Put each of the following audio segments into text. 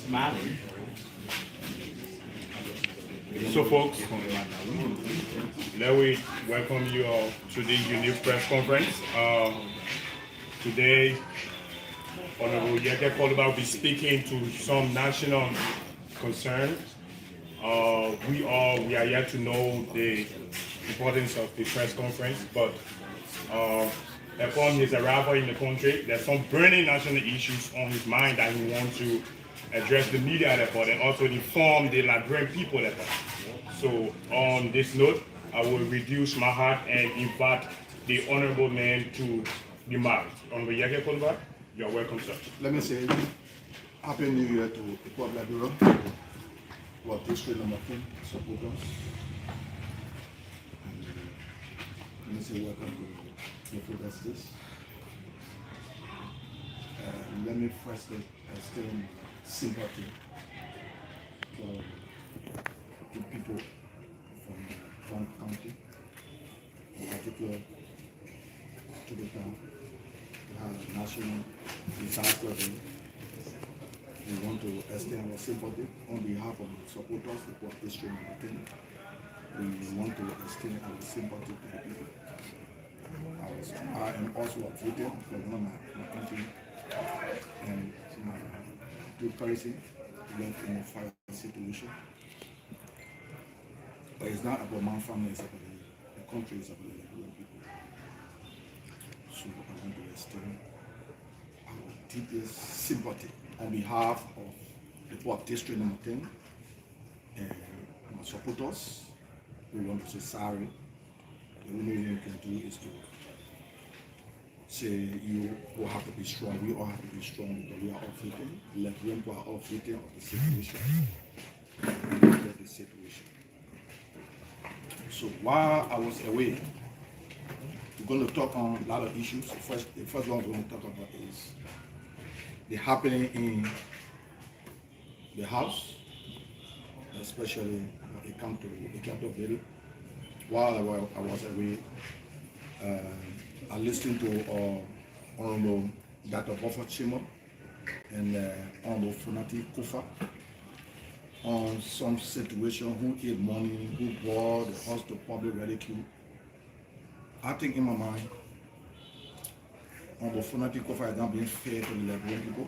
smiling. So folks, let me welcome you all to this unique press conference. Today, Honorable Yekeh Kolubah will be speaking to some national concerns. We are yet to know the importance of the press conference, but upon his arrival in the country, there's some burning national issues on his mind that he wants to address the media at the and also inform the Liberian people at the. So on this note, I will reduce my heart and invite the honorable man to be married. Honorable Yekeh Kolubah, you're welcome, sir. Let me say Happy New Year to the Port Liberia, what district number 10 supporters. And let me say welcome to the protesters. Let me first extend sympathy for the people from Trump County, in particular to the town. We have a national disaster day. We want to extend our sympathy on behalf of the supporters of what district number 10. We want to extend our sympathy to the people. I am also a victim for one of my country and my good person went in a fire situation. But it's not about my family, it's about the country, it's about the Liberian people. So I want to extend our deepest sympathy on behalf of the Port District number 10 and my supporters. We want to say sorry. The only thing we can do is to say you will have to be strong. We all have to be strong because we are all victims. Liberian people are all victims of the situation. We look at the situation. So while I was away, we're going to talk on a lot of issues. The first one we're going to talk about is the happening in the house, especially when it comes to the capital building. While I was away, I listened to Honorable Dr. Buffett Chimo and Honorable Funati Kofa on some situation, who ate money, who brought the house to public ridicule. I think in my mind, Honorable Funati Kofa is not being fair to the Liberian people.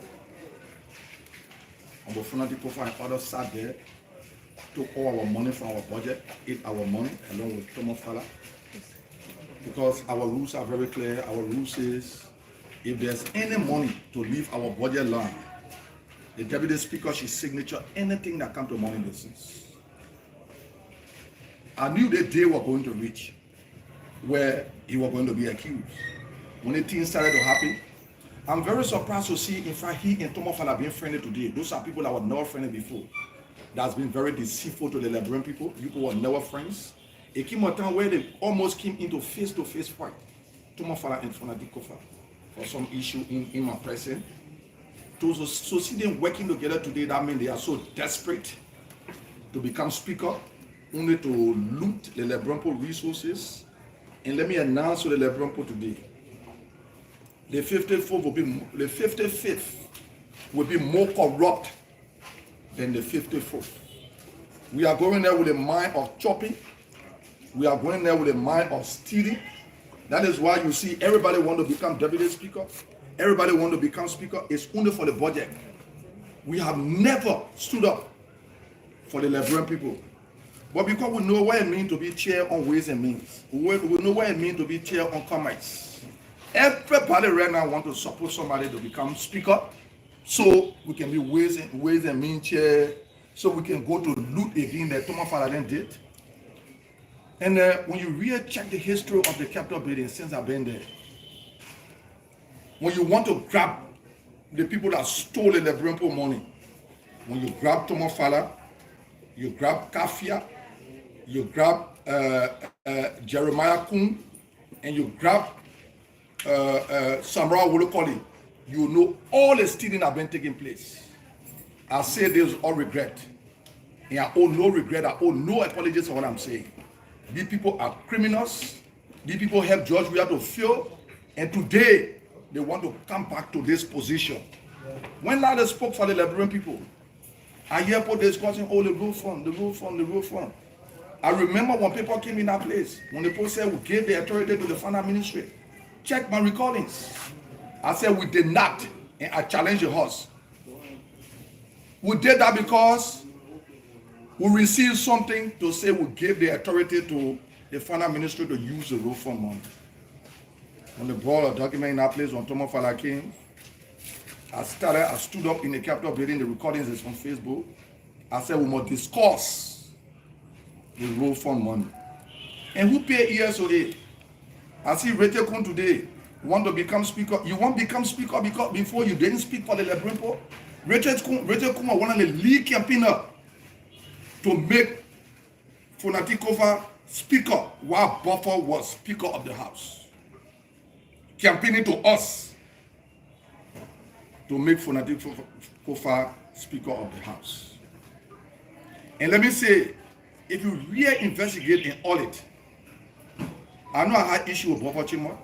Honorable Funati Kofa and others sat there, took all our money from our budget, ate our money along with Thomas Fala. Because our rules are very clear. Our rule says if there's any money to leave our budget line, the deputy speaker should signature anything that comes to money business. I knew the day we're going to reach where he was going to be accused. When the things started to happen, I'm very surprised to see, in fact, he and Thomas Fala being friendly today. Those are people that were never friendly before. That's been very deceitful to the Liberian people. People were never friends. It came a time where they almost came into face-to-face fight. Thomas Fala and Funati Kofa for some issue in my presence. So see them working together today, that means they are so desperate to become speaker, only to loot the Liberian people resources. And let me announce to the Liberian people today, the 55th will be more corrupt than the 54th. We are going there with a mind of chopping. We are going there with a mind of stealing. That is why you see everybody want to become deputy speaker. Everybody want to become speaker. It's only for the budget. We have never stood up for the Liberian people. But because we know what it means to be chair on Ways and Means, we know what it means to be chair on Commerce. Everybody right now want to support somebody to become speaker, so we can be Ways and Means chair, so we can go to loot again that Thomas Fala did. And when you really check the history of the Capitol building since I've been there, when you want to grab the people that stole the Liberian people money, when you grab Thomas Fala, you grab Kafia, you grab Jeremiah Kun, and you grab Samra Wolokoli, you know all the stealing have been taking place. I say this with all regret. And I owe no regret, I owe no apologies for what I'm saying. These people are criminals. These people help George we have to fail. And today, they want to come back to this position. When Lada spoke for the Liberian people, I hear people discussing, oh, the road fund, the road fund, the road fund. I remember when people came in that place, when the people said we gave the authority to the finance ministry. Check my recordings. I said we did not, and I challenged the horse. We did that because we received something to say we gave the authority to the finance ministry to use the road fund money. When they brought a document in that place when Thomas Fala came, I stood up in the Capitol building, the recordings is on Facebook. I said we must discuss the road fund money. And who pay ESOA? I see Rete Kun today want to become speaker. You want to become speaker because before you didn't speak for the Liberian people? Rete Kun was one of the lead campaigner to make Fonatikova speaker while Buffer was speaker of the house. Campaigning to us to make Fonatikova speaker of the house. And let me say, if you really investigate and audit, I know I had issue with Buffer Chimo,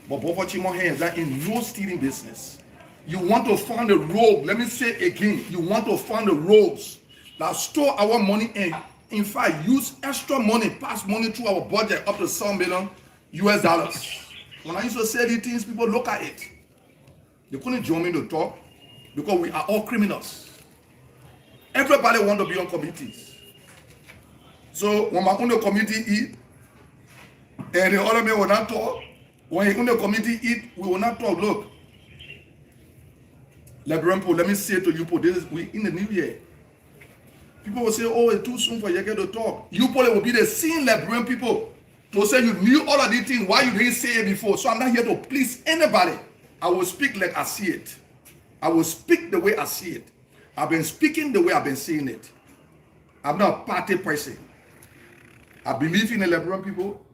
but Buffer Chimo hands are in no stealing business. You want to find the rogue, let me say again, you want to find the rogues that store our money and in fact use extra money, pass money through our budget up to $7 million US. When I used to say these things, people look at it. They couldn't join me to talk because we are all criminals. Everybody want to be on committees. So when my own committee eat, and the other man will not talk, when the own committee eat, we will not talk. Look, Liberian people, let me say to you, we in the new year. People will say, oh, it's too soon for Yekeh to talk. You probably will be the same Liberian people to say you knew all of these things, why you didn't say it before. So I'm not here to please anybody. I will speak like I see it. I will speak the way I see it. I've been speaking the way I've been seeing it. I'm not a party person. I believe in the Liberian people.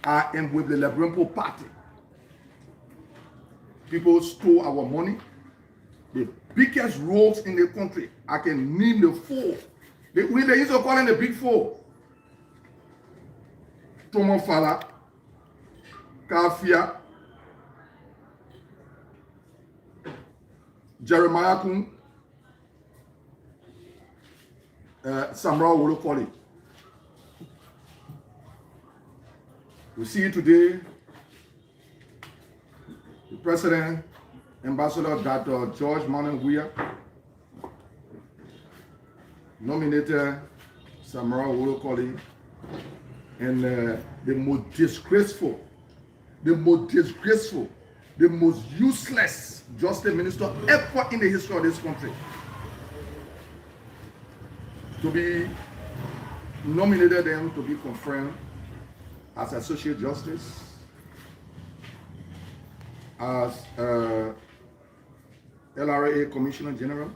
I am with the Liberian people party. People stole our money. The biggest rogues in the country. I can name the four. They used to call them the big four. Tomo Fala, Kafia, Jeremiah Kun, Samra Wolokoli. We see today the President, Ambassador Dr. George Monrovia, nominated Samra Wolokoli, and the most disgraceful, the most useless justice minister ever in the history of this country to be nominated them to be confirmed as Associate Justice, as LRA Commissioner General.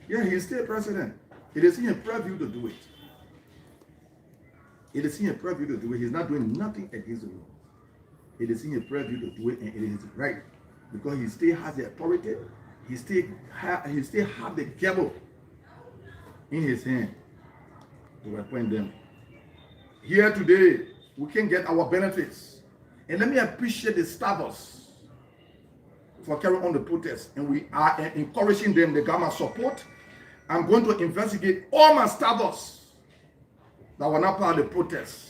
Yeah, he's still president. It is in a preview to do it. It is in a preview to do it. He's not doing nothing against the law. It is in a preview to do it, and it is right because he still has the authority. He still has the gavel in his hand to appoint them. Here today, we can get our benefits, and let me appreciate the staffers for carrying on the protest, and we are encouraging them. The government support. I'm going to investigate all my staffers that were not part of the protest.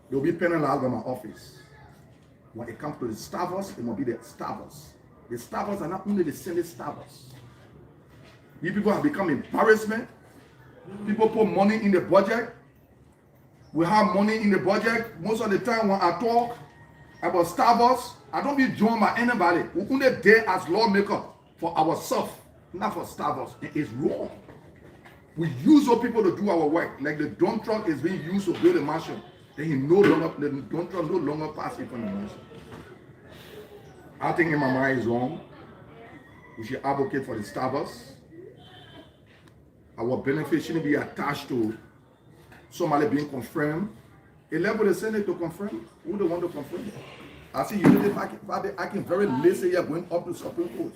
They'll be penalized by my office. When it comes to the staffers, it must be the staffers. The staffers are not only the Senate staffers. These people have become embarrassment. People put money in the budget. We have money in the budget. Most of the time when I talk about staffers, I don't be joined by anybody. We only there as lawmaker for ourselves, not for staffers. It is wrong. We use our people to do our work. Like the dump truck is being used to build a mansion. Then the dump truck no longer passes from the mansion. I think in my mind is wrong. We should advocate for the staffers. Our benefit shouldn't be attached to somebody being confirmed. A level the Senate to confirm. Who they want to confirm? I see Unity Party acting very lazy here going up to Supreme Court.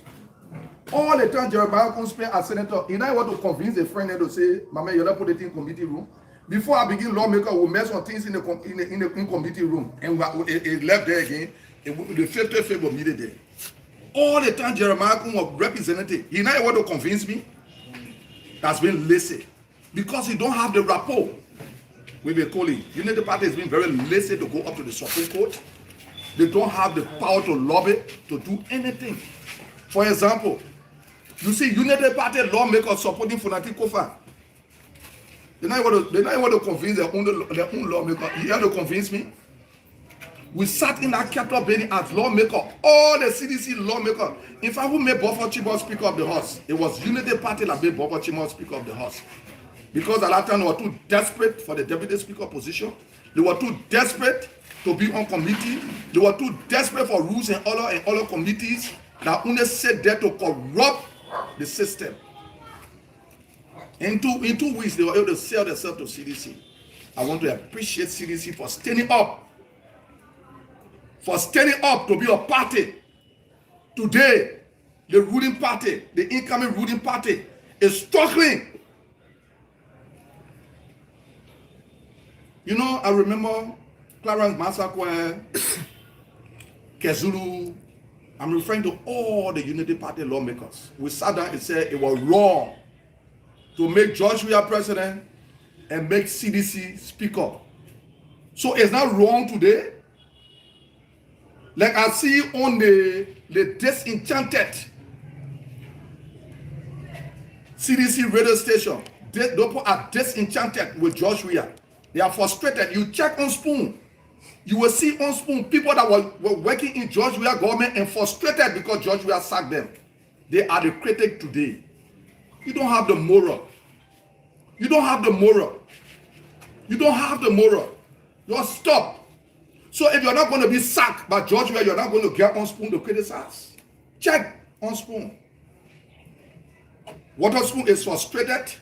All the time Jeremiah can spend as senator, and I want to convince a friend to say, Mama, you're not put it in committee room. Before I begin, lawmaker will mess on things in the committee room, and it left there again. The 50 favor meet there. All the time Jeremiah was representative. He not able to convince me. That's been lazy. Because he don't have the rapport with the colleague. Unity Party has been very lazy to go up to the Supreme Court. They don't have the power to lobby, to do anything. For example, you see Unity Party lawmakers supporting Funati Kofa. They're not able to convince their own lawmaker. You have to convince me? We sat in that capital building as lawmaker, all the CDC lawmaker. In fact, who made Buffer Chibok Speaker of the House? It was Unity Party that made Buffer Chibok Speaker of the House. Because at that time they were too desperate for the deputy speaker position. They were too desperate to be on committee. They were too desperate for rules and other committees that only sat there to corrupt the system. In two weeks, they were able to sell themselves to CDC. I want to appreciate CDC for standing up. For standing up to be a party. Today, the ruling party, the incoming ruling party, is struggling. You know, I remember Clarence Massacre, Kezulu. I'm referring to all the Unity Party lawmakers. We sat down and said it was wrong to make George Weah president and make CDC speaker. So it's not wrong today. Like I see on the disenchanted CDC radio station, those people are disenchanted with George Weah. They are frustrated. You check on Spoon, you will see on Spoon people that were working in George Weah government and frustrated because George Weah sacked them. They are the critic today. You don't have the moral. You don't have the moral. You don't have the moral. Just stop. So if you're not going to be sacked by George Weah, you're not going to get on Spoon to criticize. Check on Spoon. Waterspoon is frustrated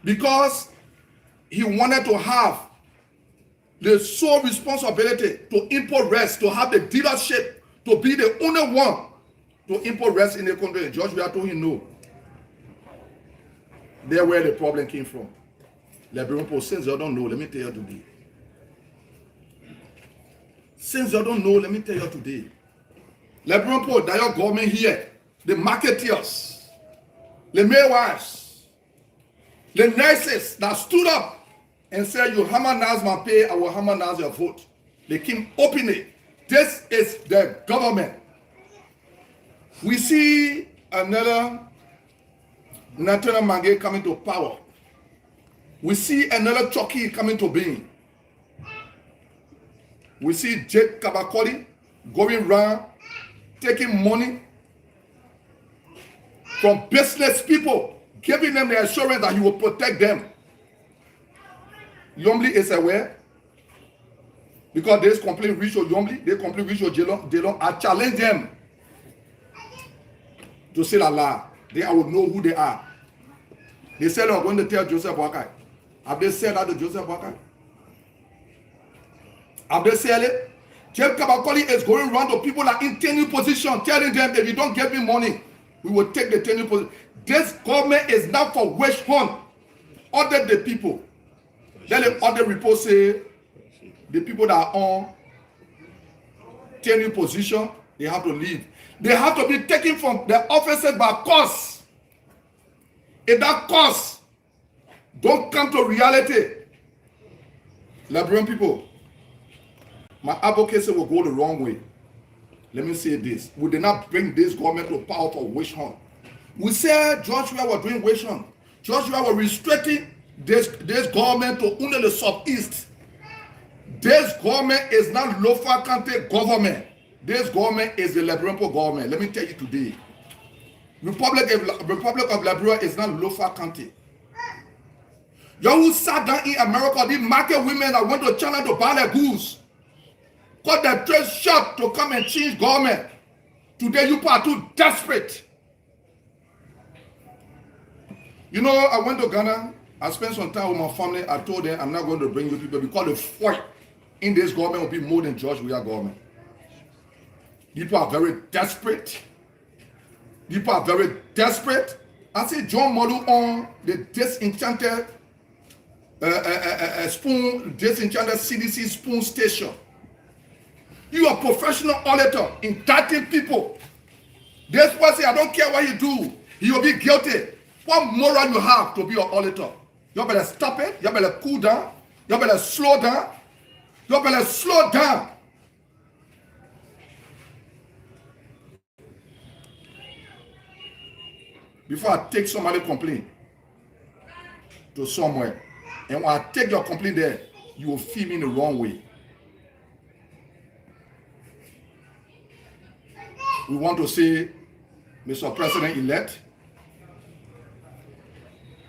because he wanted to have the sole responsibility to import rest, to have the dealership, to be the only one to import rest in the country. And George Weah told him no. There where the problem came from. Liberian people, since you don't know, let me tell you today. Since you don't know, let me tell you today. Liberian people, that your government here, the marketeers, the midwives, the nurses that stood up and said, you harmonize my pay, I will harmonize your vote. They came openly. This is the government. We see another Nathaniel Mange coming to power. We see another Chucky coming to being. We see Jake Kabakoli going around taking money from business people, giving them the assurance that he will protect them. Yombly is aware because this complaint reached Yombly, they complain reached Jelon. I challenge them to say la la. They I will know who they are. They said I'm going to tell Joseph Boakai. Have they said that to Joseph Boakai? Have they said it? Jake Kabakoli is going around to people that in tenure position, telling them if you don't give me money, we will take the tenure position. This government is not for witch hunt. Other the people. Then the other report say the people that are on tenure position, they have to leave. They have to be taken from the offices by cost. If that cost don't come to reality, Liberian people, my advocacy will go the wrong way. Let me say this. We did not bring this government to power for witch hunt. We said George Weah was doing witch hunt. George Weah was restricting this government to only the southeast. This government is not Lofa County government. This government is the Liberian government. Let me tell you today. Republic of Liberia is not Lofa County. You who sat down in America, the market women that went to China to buy their goods, got their trade shop to come and change government. Today you are too desperate. You know, I went to Ghana. I spent some time with my family. I told them I'm not going to bring you people because the fight in this government will be more than George Weah government. People are very desperate. People are very desperate. I see John Molu on the disenchanted disenchanted CDC Spoon station. You are a professional auditor, indicting people This person, I don't care what you do, he will be guilty. What moral you have to be an auditor? You better stop it. You better cool down. You better slow down. You better slow down. Before I take somebody complaint to somewhere, and when I take your complaint there, you will feel me in the wrong way. We want to say, Mr. President-elect,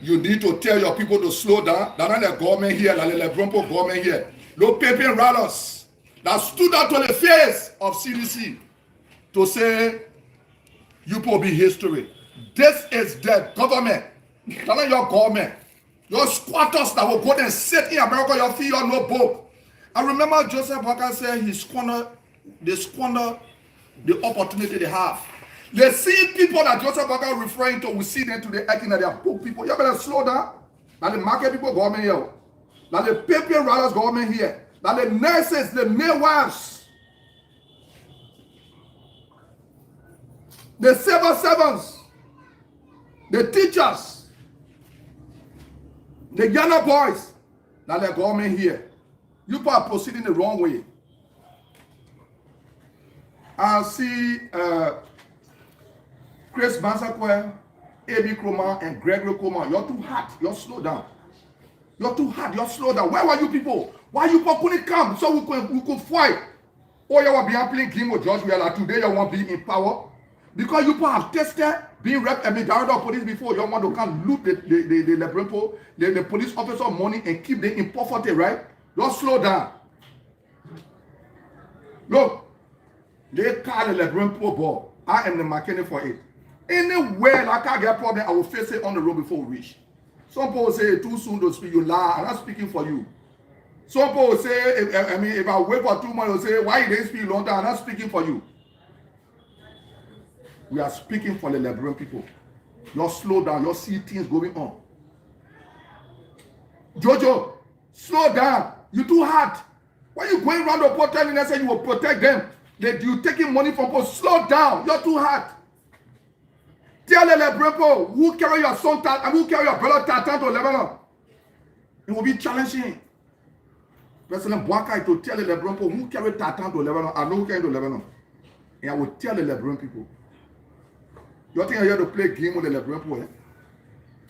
you need to tell your people to slow down. That's not the government here, like the Brompo government here. No paper rattlers that stood out to the face of CDC to say, you will be history. This is the government. That's not your government. Your squatters that will go there and sit in America, you feel your no book. I remember Joseph Walker said they squander the opportunity they have. They see people that Joseph Walker referring to, we see them today acting that they are poor people. You better slow down. Now the market people government here. Now the paper routers government here. Now the nurses, the midwives, the civil servants, the teachers, the younger boys, now the government here. You people are proceeding the wrong way. I see Chris Bansakwe, A.B. Kroma, and Gregory Kroma. You're too hard. You're slow down. You're too hard. You're slow down. Where were you people? Why you people couldn't come so we could fight? Oh, you were being playing game with George Weller. Today you want to be in power. Because you people have tested being director of police before. You want to come loot the police officer money and keep them in poverty, right? You're slow down. Look, they call the Lebron ball. I am the mechanic for it. Anywhere like I get a problem, I will face it on the road before we reach. Some people say too soon to speak, you lie. I'm not speaking for you. Some people say, if I wait for 2 months, they'll say, why you didn't speak long time? I'm not speaking for you. We are speaking for the Liberian people. You're slow down. You see things going on. Jojo, slow down. You're too hard. Why are you going around the port telling us that you will protect them? That you taking money from people? Slow down. You're too hard. Tell the Liberian people who carry your son and who carry your brother Tatan to Lebanon. It will be challenging. President Boakai to tell the Liberian people who carry Tatan to Lebanon. I know who carry to Lebanon. And I will tell the Liberian people. You think I here to play game with the Liberian people? Eh?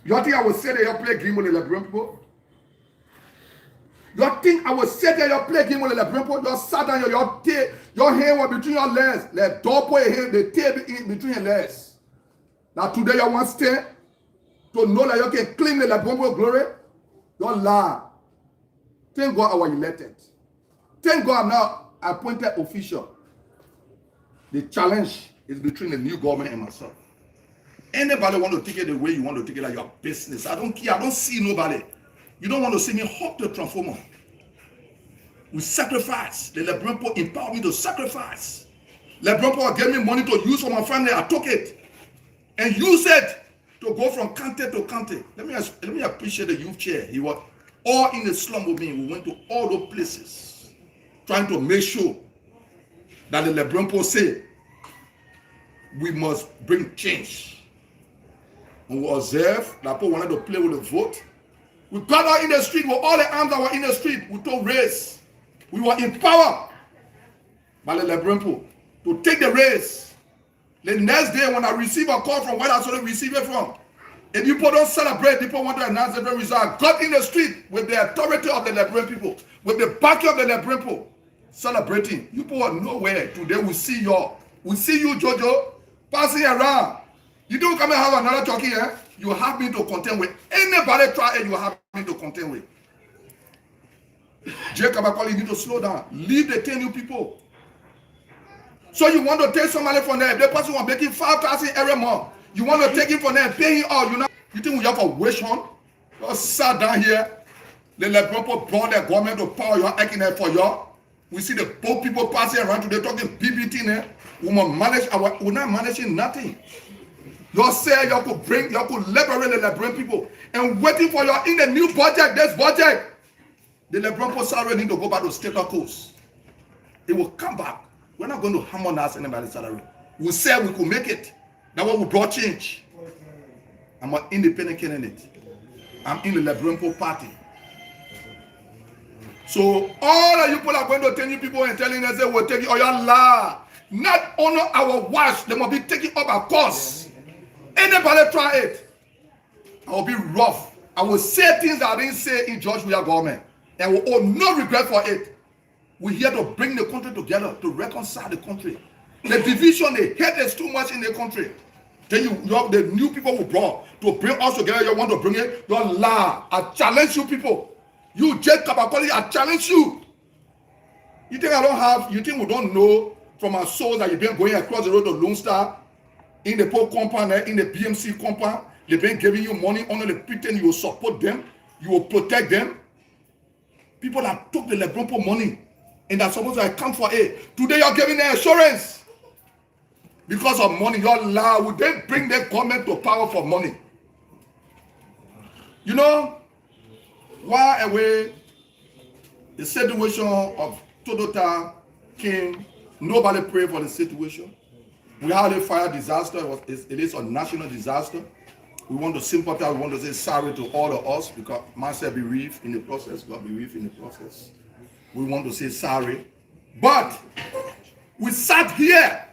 You think I will say that you play game with the Liberian people? You think I will say that you play game with the Liberian people? You sat down, your hand was between your legs. Let double your hand, the tail between your legs. Now today you want to stay to know that you can claim the Liberian glory? You lie. Thank God I was elected. Thank God I'm now appointed official. The challenge is between the new government and myself. Anybody want to take it the way you want to take it, like your business. I don't care. I don't see nobody. You don't want to see me hop the transformer. We sacrifice. The Liberian people empower me to sacrifice. Liberian people gave me money to use for my family. I took it and use it to go from county to county. Let me appreciate the youth chair. He was all in the slum with me. We went to all those places trying to make sure that the Liberian people say we must bring change. And we observe that people wanted to play with the vote. We got out in the street with all the arms that were in the street. We took race. We were empowered by the Liberian people to take the race. The next day when I receive a call from where I should receive it from, if people don't celebrate, people want to announce the result. I got in the street with the authority of the Liberian people, with the backing of the Liberian people, celebrating. You people are nowhere. Today we see you. We see you, Jojo, passing around. You don't come and have another talkie here. You have me to contend with. Anybody try it, you have me to contend with. Jacob, I call you need to slow down. Leave the 10 new people. So you want to take somebody from there. If the person was making 5,000 every month, you want to take him from there and pay him all. You think we have a wish on? You sat down here. The Liberian people brought their government to power. You are acting there for you. We see the poor people passing around today talking BBT there. We must manage we're not managing nothing. You say you could liberate the Liberian people and waiting for you in the new budget, this budget. The Liberian people salary need to go back to status coast. It will come back. We're not going to harmonize anybody's salary. We said we could make it. That's what we brought change. I'm an independent candidate. I'm in the Liberian party. So all of you people are going to tell you people and telling us that we'll take it on your law. Not honor our watch, they must be taken up a course. Anybody try it, I will be rough. I will say things that I didn't say in George Weah government. And we owe no regret for it. We're here to bring the country together, to reconcile the country. The division, the hate is too much in the country. Then you have the new people who brought to bring us together. You want to bring it? Don't lie. I challenge you people. You Jacob Akoli, I challenge you. You think I don't have, you think we don't know from our souls that you've been going across the road to Lone Star, in the poor compound, in the BMC compound, they've been giving you money under the pretend you will support them, you will protect them. People that took the Lebron money and they're supposed to account for it. Today you're giving them assurance. Because of money, your law would then bring the government to power for money. You know, while away the situation of Todota came, nobody prayed for the situation. We had a fire disaster. It is a national disaster. We want to sympathize. We want to say sorry to all of us because myself bereaved in the process. God bereaved in the process. We want to say sorry. But we sat here.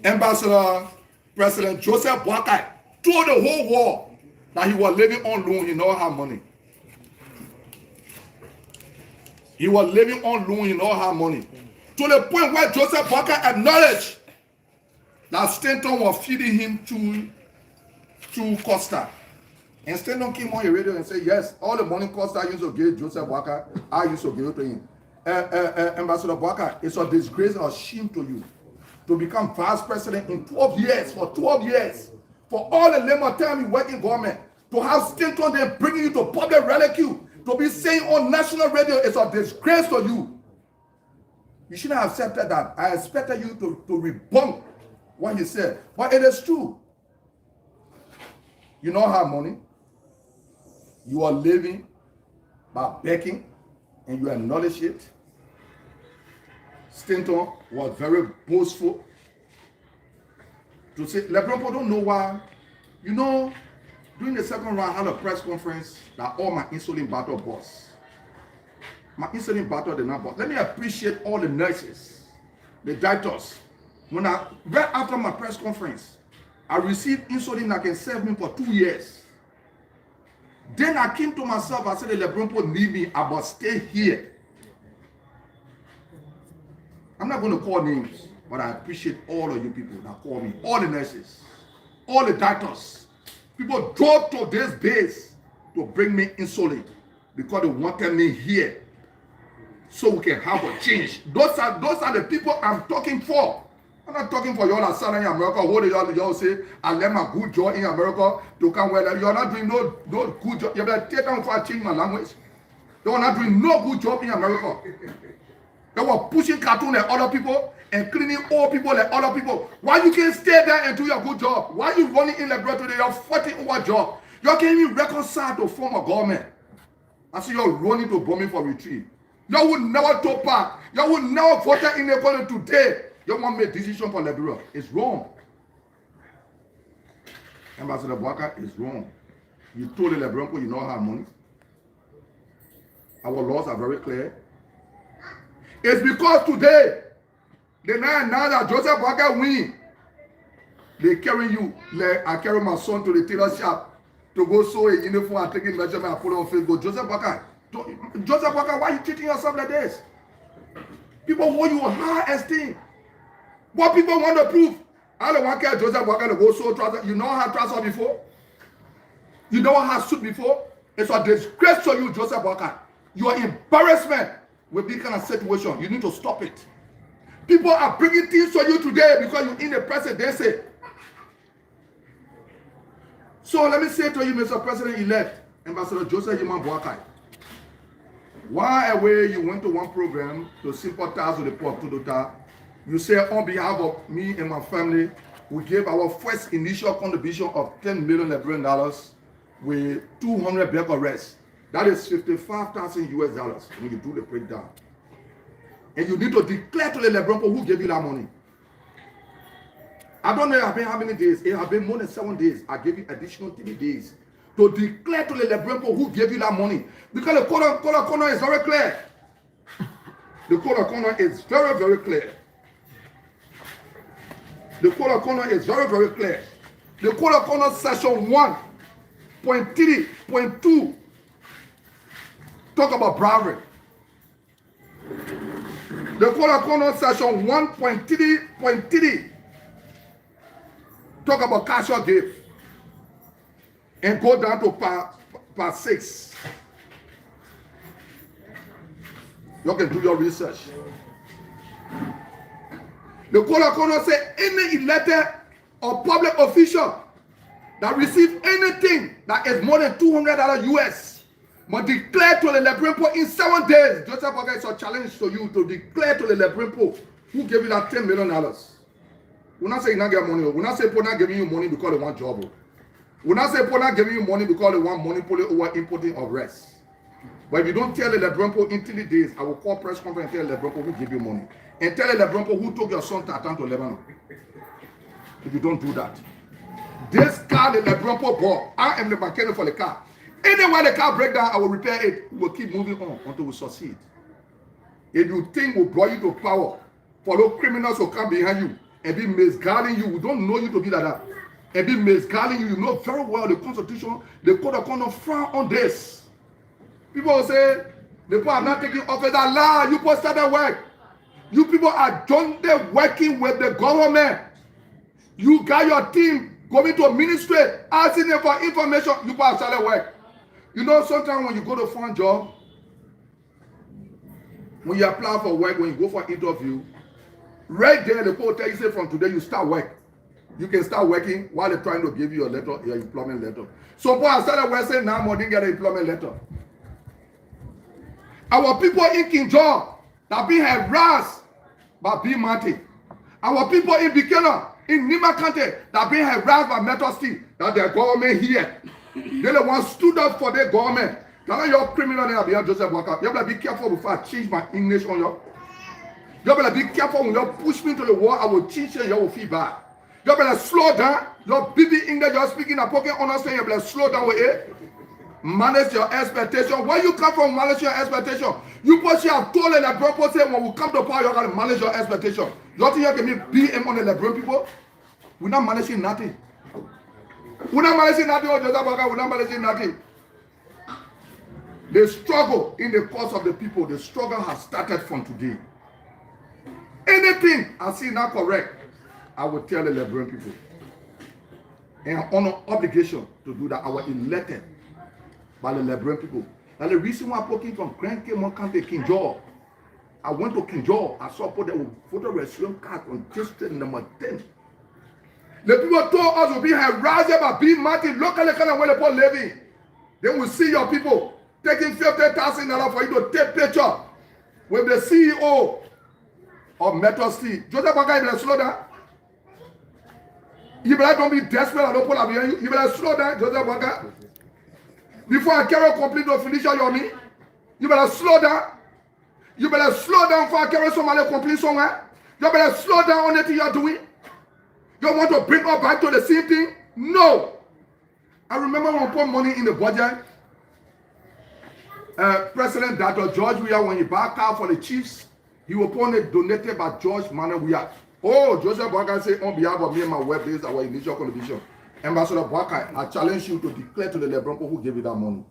Ambassador President Joseph Boakai told the whole world that he was living on loan. He don't have money. He was living on loan. He don't have money. To the point where Joseph Boakai acknowledged that Stanton was feeding him to Costa. And Stanton came on the radio and said, yes, all the money Costa used to give Joseph Boakai, I used to give it to him. Ambassador Boakai, it's a disgrace or shame to you to become vice president in 12 years, for 12 years, for all the limited time you work in government, to have Stanton there bringing you to public rescue, to be saying on national radio, it's a disgrace to you. You shouldn't have accepted that. I expected you to rebunk what he said. But it is true. You don't have money. You are living by begging, and you acknowledge it. Stanton was very boastful to say, Lebron don't know why. You know, during the second round, I had a press conference that all my insulin battle boss. My insulin battle did not boss. Let me appreciate all the nurses, the doctors. Right after my press conference, I received insulin that can serve me for 2 years. Then I came to myself, I said, Lebron need me, I must stay here. I'm not going to call names, but I appreciate all of you people that call me, all the nurses, all the doctors. People drove to this base to bring me insulin because they wanted me here so we can have a change. Those are the people I'm talking for. I'm not talking for y'all that sat in America. What do y'all say? I left my good job in America to come where you're not doing no good job. You better take time before I change my language. You're not doing no good job in America. They were pushing cartoon like other people and cleaning old people like other people. Why you can't stay there and do your good job? Why you running in laboratory? You're fighting over job. You can't even reconcile to form a government. I see you're running to bombing for retreat. You would never talk back. You would never vote in the country today. You want to make a decision for Liberia. It's wrong. Ambassador Boakai is wrong. You told the Liberian people you don't have money. Our laws are very clear. It's because today, now that Joseph Boakai win, they carry you. Like I carry my son to the tailor shop to go sew a uniform and taking measurement and put it on Facebook. Joseph Boakai, why are you treating yourself like this? People want you a high esteem. What people want to prove? I don't want Joseph Boakai to go sew trousers. You know how trousers before? You know how suit before? It's a disgrace to you, Joseph Boakai. Your embarrassment with this kind of situation, you need to stop it. People are bringing things to you today because you're in the presidency. So let me say to you, Mr. President-elect, Ambassador Joseph Yekeh Boakai, while away you went to one program to sympathize with the poor of Todota, you say on behalf of me and my family, we gave our first initial contribution of $10 million Liberian dollars with 200 bed arrests. That is 55,000 US dollars when you do the breakdown. And you need to declare to the Liberian people who gave you that money. I don't know it have been how many days. It have been more than 7 days. I gave you additional 3 days to declare to the Liberian people who gave you that money. Because the code of conduct is very clear. The code of conduct is very, very clear. The code of conduct is very, very clear. The code of conduct section 1.3.2 talk about bribery. The code of conduct section 1.3.3 talk about casual gift. And go down to part 6. You can do your research. The code of conduct says any elected or public official that receives anything that is more than $200 US must declare to the Liberian people in 7 days. Joseph Boakai, it's a challenge to you to declare to the Liberian people who gave you that $10 million. We're not saying you not get money. We're not saying people not giving you money because they want job. We're not saying people not giving you money because they want monopoly over importing of rest. But if you don't tell the Liberian people in 3 days, I will call press conference and tell the Liberian people who give you money. And tell the Liberian people who took your son to Atlanta to Lebanon. If you don't do that. This car the Liberian people bought, I am the mechanic for the car. Anywhere the car break down, I will repair it. We will keep moving on until we succeed. If you think we'll bring you to power, follow criminals will come behind you and be misguiding you, we don't know you to be like that. And be misguiding you, you know very well the Constitution, the Code of Conduct frown on this. People will say, the people are not taking office. That lie, you people started work. You people are done there working with the government. You got your team going to ministry, asking them for information. You people have started work. You know, sometimes when you go to find a job, when you apply for work, when you go for an interview, right there, the people tell you, say, from today, you start work. You can start working while they're trying to give you your letter, your employment letter. So people have started working now, more didn't get an employment letter. Our people in King George that being harassed by B. Martin. Our people in Bikena, in Nima County, that being harassed by Metal Steel, that their government here. They're the ones stood up for their government. Now you're criminal there behind Joseph Boakai. You better be careful before I change my English on you. You better be careful when you push me to the wall, I will change you, you will feel bad. You better slow down. Your BB English, you're speaking a pocket understand, you better slow down with it. Manage your expectation. Where you come from, manage your expectation. You probably have told the Liberian people say when we come to power, you're going to manage your expectation. You think you can be BM on the Liberian people? We're not managing nothing. We're not managing nothing. We're not managing nothing. The struggle in the course of the people, the struggle has started from today. Anything I see not correct, I will tell the Liberian people. And I'm on an obligation to do that. I was elected by the Liberian people. And the reason why I'm working from Grand Cape County, King George, I went to King George. I saw put the photo resume card on district number 10. The people told us we'll be harassed by B. Martin, locally kind of where the people living. They will see your people taking $50,000 for you to take picture with the CEO of Metal Steel. Joseph Boakai, you better slow down. You better don't be desperate and don't pull up behind you. You better slow down, Joseph Boakai. Before I carry complete to finish your me, you better slow down. You better slow down before I carry somebody complete somewhere. You better slow down on anything you're doing. You want to bring us back to the same thing? No. I remember when we put money in the budget. President Dr. George Weah, when he backed out for the Chiefs, he was donated by George Manuel Weah. Oh, Joseph Boakai said, on behalf of me and my wife, this is our initial contribution. Ambassador Boakai, I challenge you to declare to the Liberian people who gave you that money.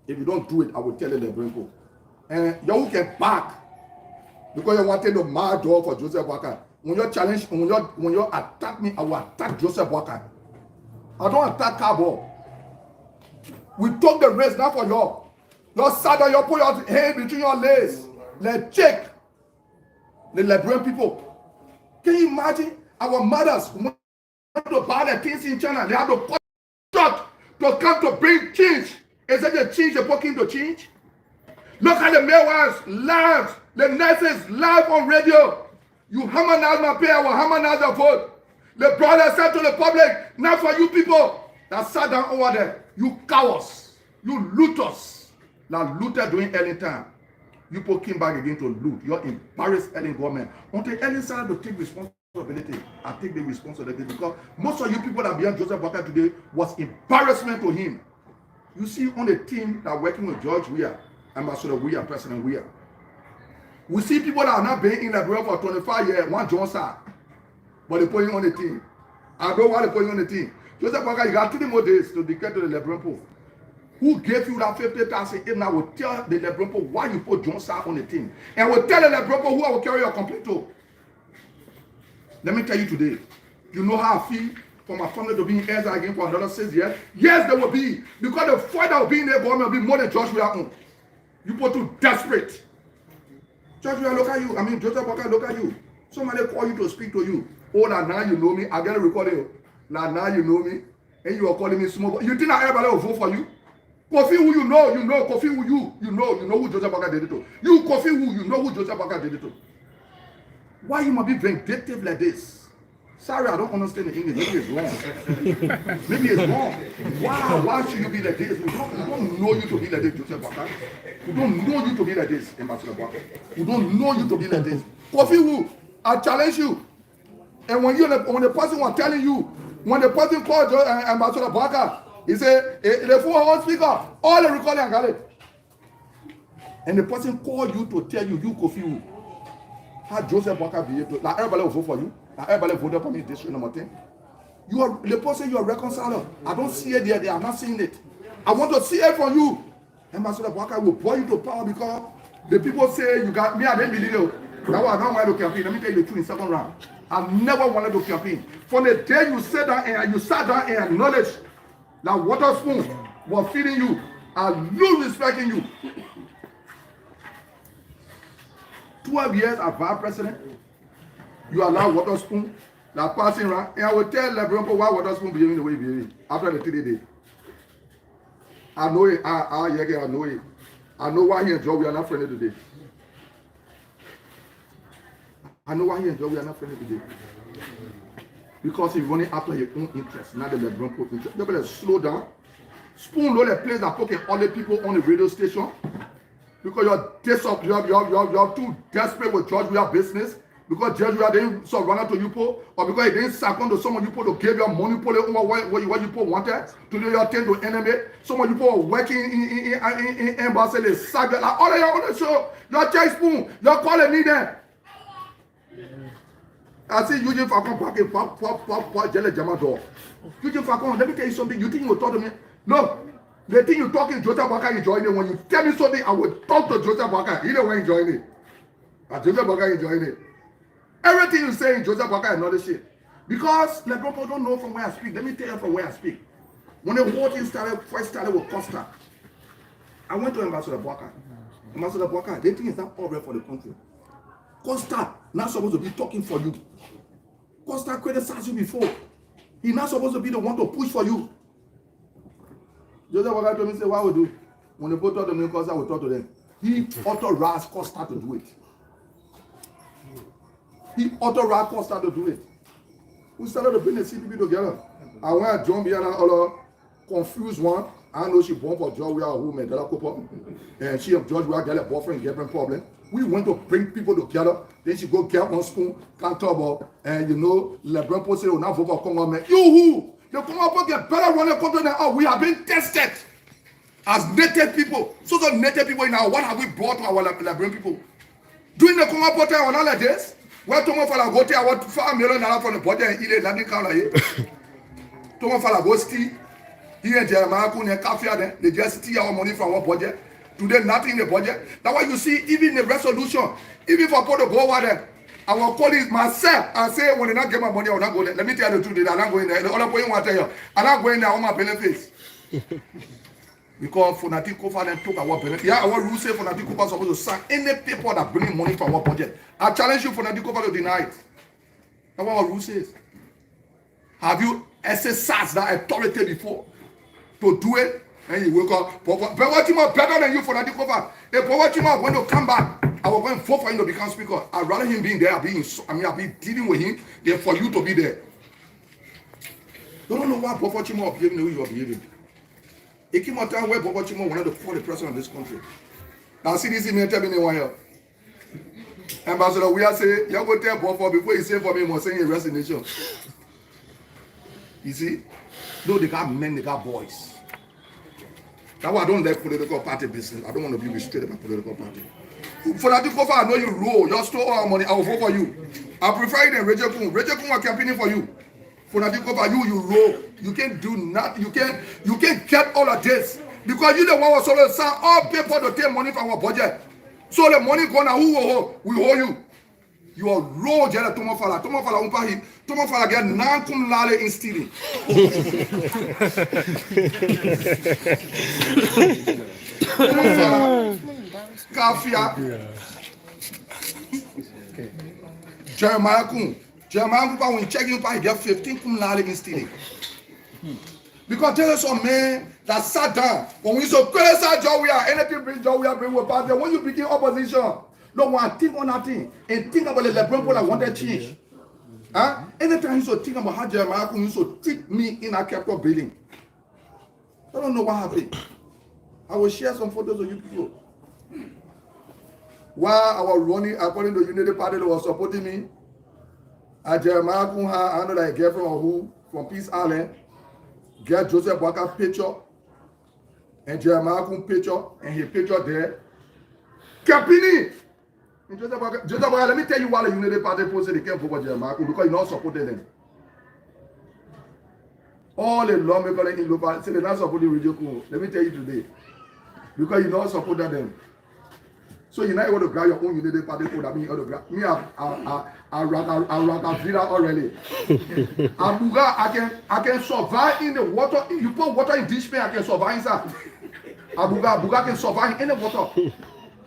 If you don't do it, I will tell the Liberian people. And you can back because you wanted to mad dog for Joseph Boakai. When you challenge, when you attack me, I will attack Joseph Boakai. I don't attack Cabo. We took the race now for you. You sat down, you put your hand between your legs. Let's check the Liberian people. Can you imagine our mothers who want to buy the things in China? They have to cut short to come to bring change. Is it the change they're working to change? Look at the midwives live, the nurses live on radio. You harmonize my pay, I will harmonize your vote. The brother said to the public, not for you people that sat down over there. You cowards, you looters, that looter doing any time. You people came back again to loot. You're embarrassed Ellen government. Until Ellen started to take responsibility responsibility. I take the responsibility because most of you people that behind Joseph Walker today was embarrassment to him. You see on the team that working with George Weah, Ambassador Weah, President Weah. We see people that are not being in Liberia for 25 years, one Johnson, but they put him on the team. I don't want to put him on the team. Joseph Walker, you got 3 more days to declare to the Liberian people. Who gave you that 50,000 and I will tell the Liberian people why you put Johnson on the team. And will tell the Liberian people who I will carry your complaint to. Let me tell you today, you know how I feel for my family to be in Ezra again for another 6 years? Yes, there will be. Because the fight that will be in the government will be more than George Weah own. You put too desperate. George Weah, look at you. I mean, Joseph Walker, look at you. Somebody call you to speak to you. Oh, now you know me. I get a recording. Now you know me. And you are calling me small. You think that everybody will vote for you? Kofi, who you know. Kofi, who you know who Joseph Walker did it to. You, Kofi, who you know who Joseph Walker did it to. Why you must be vindictive like this? Sorry, I don't understand the English. Maybe it's wrong. Maybe it's wrong. Why should you be like this? We don't know you to be like this, Joseph Walker. We don't know you to be like this, Ambassador Walker. We don't know you to be like this. Kofi, who? I challenge you. And when the person was telling you, when the person called Ambassador Walker, he said, the phone speaker, all the recording I got it. And the person called you to tell you, Kofi, who? How Joseph Walker behaved to, like everybody will vote for you. Like everybody voted for me this number 10. You are the person you are reconciler. I don't see it there. They are not seeing it. I want to see it from you. Ambassador Walker will pour you to power because the people say you got me. I didn't believe you. That's why I don't want to campaign. Let me tell you the truth in second round. I never wanted to campaign. From the day you sat down and acknowledged that Waterspoon was feeding you, I lose respect in you. 12 years as vice president, you allow Waterspoon that passing around, and I will tell Liberian people why Waterspoon behaving the way he behaving after the 3 days. I know it. I know it. I know why he and Joe we are not friendly today. I know why he and Joe we are not friendly today. Because he's running after his own interest, not the Liberian people interest. They better slow down. Spoon know the place that poking all the people on the radio station. Because you're too desperate with George Weah business. Because George Weah didn't run out to you, or because he didn't second to someone you put to give your money, what you put wanted to do your thing to enemy. Someone you put working in embassy, they sack like all of you on the show. Your chase spoon, your calling me there. I see Eugene Falcon packing pop, jelly jama door. Eugene Falcon, let me tell you something. You think you will talk to me? No. The thing you talking Joseph Walker is joining. When you tell me something, I will talk to Joseph Walker. He don't want to join it. But Joseph Walker is joining it. Everything you say in Joseph Walker is not the shit. Because the people don't know from where I speak. Let me tell you from where I speak. When the whole thing first started with Costa, I went to Ambassador Walker. Ambassador Walker, the thing is not all right for the country. Costa not supposed to be talking for you. Costa criticized you before. He's not supposed to be the one to push for you. Joseph Walker told me, say, what I will do? When the people talk to me, Costa will talk to them. He authorized Costa to do it. He authorized Costa to do it. We started to bring the CPP together. I went John Biana, all confused one. I know she born for George Weah, who made that couple. And she and George Weah got a boyfriend, girlfriend problem. We went to bring people together. Then she go get one spoon, can't talk about. And you know, Liberian people say, oh, now vote for Congo man. You who? The Congo people get better running country than us. We have been tested as native people. So the native people now, what have we brought to our Liberian people? Doing the Congo people on all of this? Where Tomo Fala go take about $5 million from the budget and eat it, landing counter here. Tomo Fala go steal. Here in Jeremiah, they just steal our money from our budget. Today, nothing in the budget. That's why you see, even the resolution, even for people to go over there, I will call it myself and say, when they not get my money, I will not go there. Let me tell you the truth, I'm not going there. The other point I want to tell you, I'm not going there on my benefits. Because Fonatic Kofa then took our benefits. Yeah, our rules say Fonatic Kofa is supposed to sign any paper that bring money from our budget. I challenge you, Fonatic Kofa, to deny it. That's what our rule says. Have you exercised that authority before to do it? And you wake up, Powachima better than you for that cover. If Powachima want to come back, I will go and vote for him to become speaker. I'd rather him being there, I'll be dealing with him than for you to be there. You don't know why Powachima is behaving the way you are behaving. It came a time where Powachima wanted to call the president of this country. Now see this email, tell me anyone here. Ambassador, we are saying, you go tell Bob for before you say for me, must say resignation. You see, though they got men, they got boys. That's why I don't like political party business. I don't want to be restricted by political party. For that, I know you roll, you store all our money, I will vote for you. I prefer it than Rachel Kun. Rachel Kun are campaigning for you. For that, you roll. You can't do nothing. You can't get all of this. Because you the one was always sign all people to take money from our budget. So the money gone, who will hold? We hold you. You are raw jela tomofala. Tomofala umpahi. Tomofala get nankum lale in stealing. Tomofala. Kafia. Jeremiah kun. Jeremiah kun when checking umpahi get 15 kum lale in stealing. Because there is some men that sat down. When we so crazy job we are, anything bring job we are bring with party. When you begin opposition, no one think on that thing and think about the Liberian people that want to change. Huh? Anytime you so think about how Jeremiah you so treat me in a capital building. I don't know what happened. I will share some photos of you people. While I was running according to the Unity Party that was supporting me, Jeremiah I know that a girlfriend or who from Peace Island. Get Joseph Walker picture and Jeremiah Kun picture and his picture there. Campini. Joseph Walker, let me tell you why the Unity Party posted they can't vote for Jeremiah Kun because you not supported them. All the lawmakers in local say they not supporting Radio Kun. Let me tell you today. Because you not supported them. So you're not able to grab your own Unity Party code. I mean, you grab me. I rather already. Abuga, I can survive in the water. You put water in this pan, I can survive inside. Abuga can survive in the water.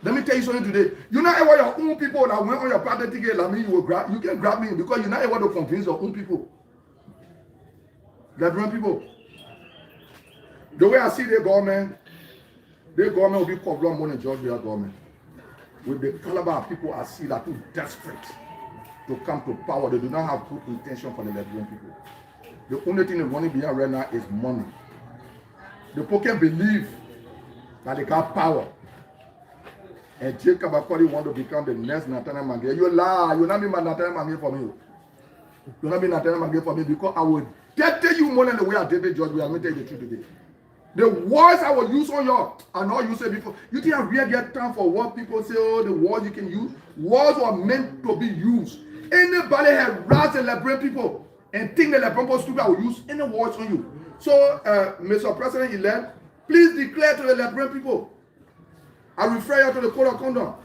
Let me tell you something today. You're not able your own people that went on your party ticket. Like me, you can grab me because you're not able to convince your own people. Liberian people. The way I see the government will be covering more than Georgia government. With the caliber of people I see that are too desperate to come to power, they do not have good intention for the Liberian people. The only thing they're running behind right now is money. The people can believe that they got power. And Jacob Akoli want to become the next Nathaniel Mange. You lie, you'll not be my Nathaniel Mange for me. You'll not be Nathaniel Mange for me because I will date you more than the way I dated George. We are going to tell you the truth today. The words I will use on you, I know you say before. You think I really get time for what people say, oh, the words you can use? Words were meant to be used. Anybody have wrapped the Liberian people and think the Liberian people stupid, I will use any words on you. So, Mr. President-elect, please declare to the Liberian people. I refer you to the Code of Conduct.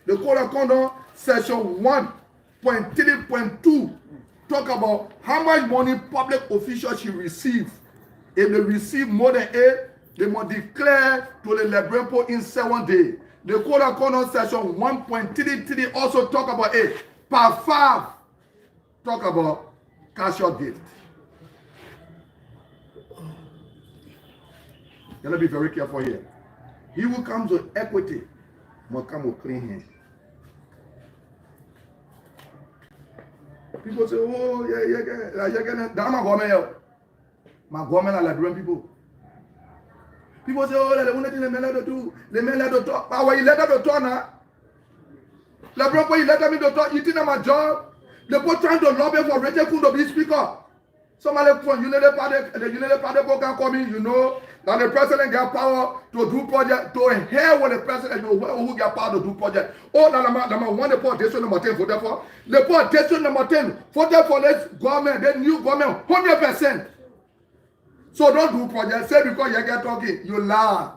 The Code of Conduct, section 1.3.2, talk about how much money public officials should receive. If they receive more than 8, they must declare to the Liberian people in 7 days. The Code of Conduct section 1.33 also talk about 8. Per 5, talk about cash your gift. You gotta be very careful here. He who comes with equity must come with clean hands. People say, oh, yeah, that's my government. My government are Liberian people. People say, oh, the only thing they may let to do, they may let to talk. But when you let them to talk now, Liberian people, you let them to talk, you think I'm a job. They both trying to lobby for Rachel Kun to be speaker. Somebody from United Party, the United Party can come in, you know, that the president got power to do project, to hell with the president who got power to do project. Oh, number one, the politician number 10 voted for. The politician number 10 voted for this government, the new government, 100%. So don't do project. Say because you get talking, you lie.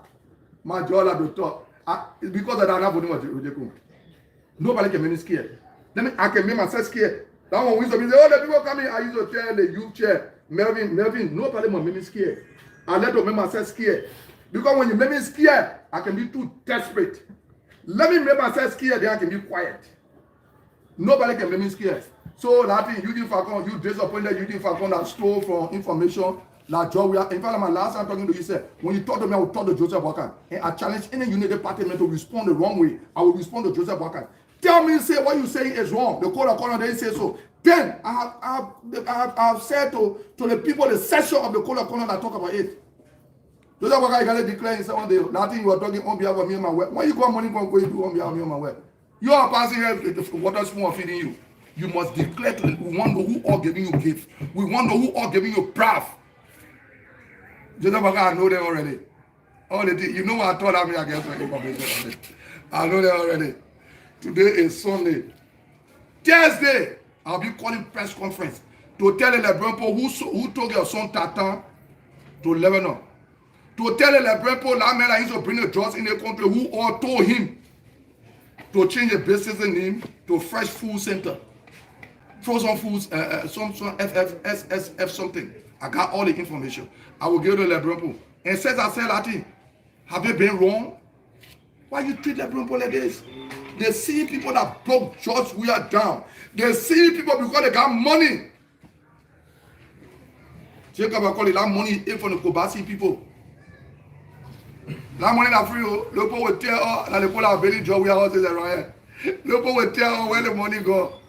My job to talk. It's because I don't have money. Nobody can make me scared. I can make myself scared. That one wisdom is, oh, the people coming, I used to tell the youth chair, Melvin, nobody must make me scared. I let to make myself scared. Because when you make me scared, I can be too desperate. Let me make myself scared, then I can be quiet. Nobody can make me scared. So that thing, you disappointed, you that stole from information. Like Joe, in fact, my last time talking to you said, when you talk to me, I will talk to Joseph Walker. And I challenge any United Party to respond the wrong way. I will respond to Joseph Walker. Tell me, say what you say is wrong. The Code of Conduct didn't say so. Then I have said to the people the section of the Code of Conduct that talk about it. Joseph Walker, you gotta declare in 7 days. Nothing you are talking on behalf of me and my work. When you got money, go you do on behalf of me and my work. You are passing here with water spoon or feeding you. You must declare to we want to know who all giving you gift. We want to know who all giving you prayer. Joseph Waka, I know them already. All the things, you know what I told me against my information on it. I know them already. Today is Sunday. Thursday, I'll be calling press conference to tell the Liberian people who took your son Tatan to Lebanon. To tell the Liberian people that man that used to bring the drugs in the country who all told him to change the business name to Fresh Food Center. Frozen foods, some FFSSF something. I got all the information. I will give to the Liberian people. And says I said Latin, have they been wrong? Why you treat Liberian people like this? They see people that broke George Weah down. They see people because they got money. Jacob, I call it that money in for the Kobasi people. That money that free, look will tell her that the people are very George Weah houses around here. Look will tell her where the money go.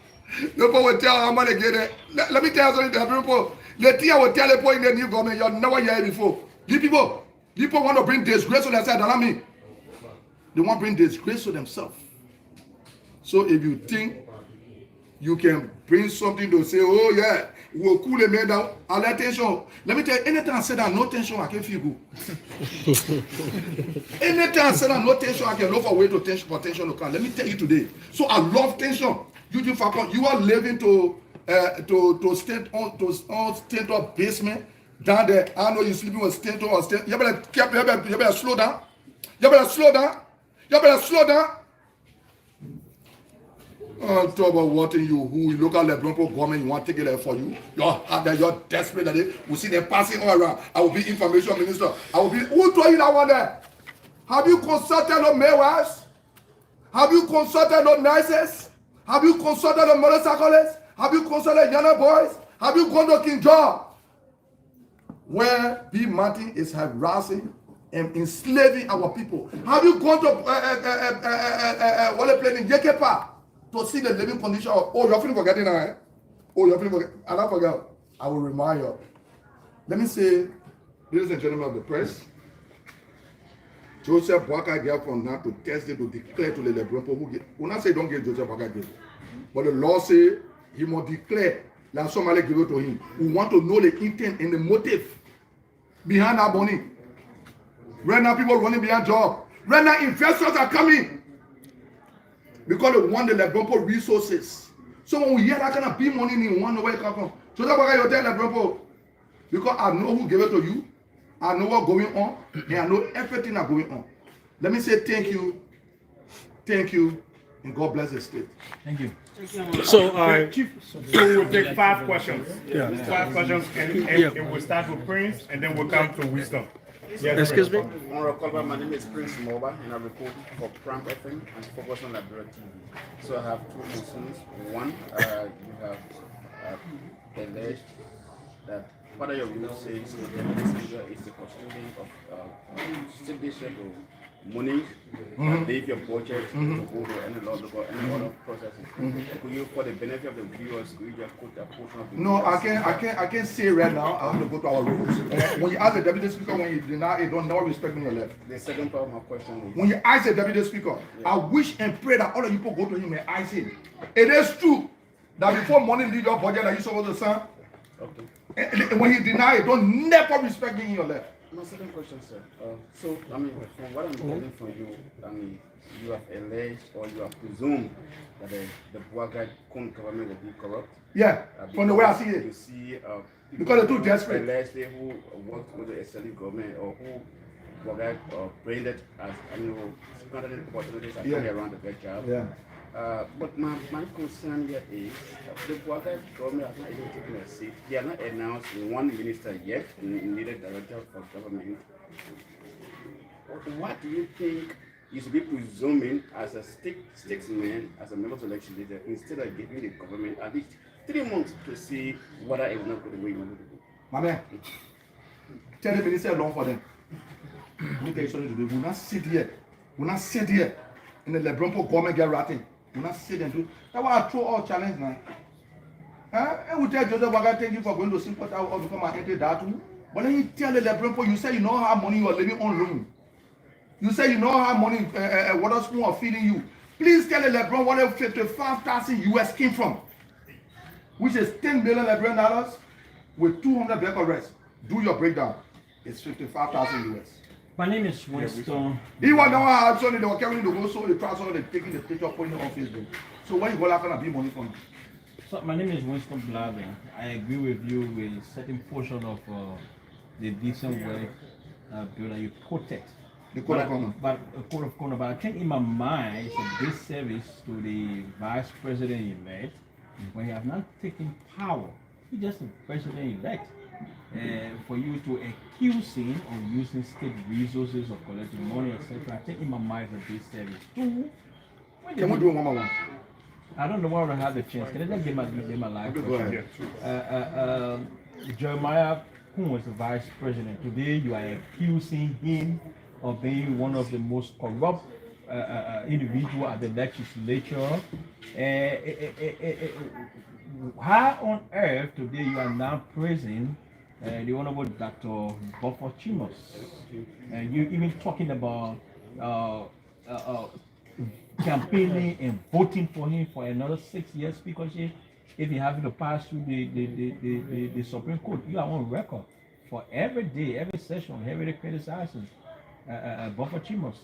Look will tell her how much they get it. Let me tell you something, the people. The tia will tell the people in the new government, you're never here before. These people want to bring disgrace to themselves, don't me. They want to bring disgrace to themselves. So if you think you can bring something to say, oh yeah, we'll cool the man down, I'll let tension. Let me tell you, anytime I say that no tension, I can feel good. Anytime I say that no tension, I can look for a way to tension for tension to come. Let me tell you today. So I love tension. You are living to stand on basement down there. I know you're sleeping with stand or stand. You better slow down. You better slow down. You better slow down. Talk about wanting you who you look at the government, you want to take it there for you. You're desperate at it. We see them passing all around. I will be information minister. I will be who told you that one there? Have you consulted the mayors? Have you consulted the nurses? Have you consulted the motorcyclists? Have you consulted younger boys? Have you gone to King George? Where B. Martin is harassing and enslaving our people. Have you gone to what they play in Yekeh Park to see the living condition of, oh, you're feeling forgetting now, eh? Oh, you're feeling forgetting. I don't forget. I will remind you. Let me say, ladies and gentlemen of the press, Joseph Boakai gave from now to Thursday to declare to the Liberian people who get, when I say don't get Joseph Boakai give, but the law say he must declare that somebody give it to him. We want to know the intent and the motive behind that money. Right now, people running behind job. Right now, investors are coming because they want the Liberian resources. So when we hear that kind of big money, we want to know where it comes from. So that's why you tell Liberian because I know who gave it to you. I know what's going on, and I know everything that's going on. Let me say thank you, and God bless the state. Thank you. So, Chief, so we'll take 5 questions. Yeah. 5 questions, and we'll start with Prince, and then we'll come to Wisdom. Yes, Excuse me? Monrovia Kolubah, my name is Prince Moba, and I report for Pram FM and focus on Liberia TV. So I have 2 concerns. One, you have alleged that part of your rule says the deputy speaker is the custodian of state district money, leave your budget to go to any law or any other processes. Could you, for the benefit of the viewers, could you just put a portion of the No, I can't say right now. I have to go to our rules. When you ask the deputy speaker, when you deny it, don't never respect me your left. The second part of my question is, when you ask the deputy speaker, I wish and pray that all of you people go to him and ask him. It is true that before money leave your budget that you're supposed to send, and when he deny it, don't never respect me in your left. my second question, sir. So, I mean, from what I'm getting from you, I mean, you have alleged or you have presumed that the Boakai government will be corrupt. Yeah, from the way I see it. You see, because they're too desperate. Allegedly who worked with the SLE government or who Boakai branded as, I mean, secondary opportunities are coming around to get jobs. Yeah. But my concern here is the Boakai government has not even taken a seat. They are not announced one minister yet, needed director for government. What do you think you should be presuming as a statesman, as a member of the legislature, instead of giving the government at least 3 months to see whether it will not go the way you want it to go? My man, tell the minister alone for them. Let me tell you something today. We will not sit here. We will not sit here in the Liberian government get ratting. We will not sit and do. That's why I throw all challenge now. And we tell Joseph Boakai, thank you for going to support or become an entity that too. But then you tell the Liberian, you say you know how money you are living on loan. You say you know how money water spoon are feeding you. Please tell the LeBron where the 55,000 US came from, which is $10 million Liberian dollars with 200 vehicle arrests. Do your breakdown. It's 55,000 US. My name is Winston. He was now had something they were carrying the go, so they tried they taking the picture, putting it on Facebook. So when you go like gonna be money from? So my name is Winston Blavin. I agree with you with certain portion of the decent work bill that you quoted. The code of conduct. But a code of conduct. But I think in my mind, it's a disservice to the vice president elect when you have not taken power. He's just the president elect. For you to accuse him of using state resources or collecting money, etc. I think in my mind it's a disservice. Two. Can we do one by one? I don't know why I have the chance. Can I just give my life? Go ahead. Jeremiah, who was the vice president, today you are accusing him of being one of the most corrupt individual at the legislature. How on earth today you are now praising the Honorable Dr. Buffer Chimos? You even talking about campaigning and voting for him for another 6 years because if you have to pass through the Supreme Court, you are on record for every day, every session, every day criticizing Buffer Chimos.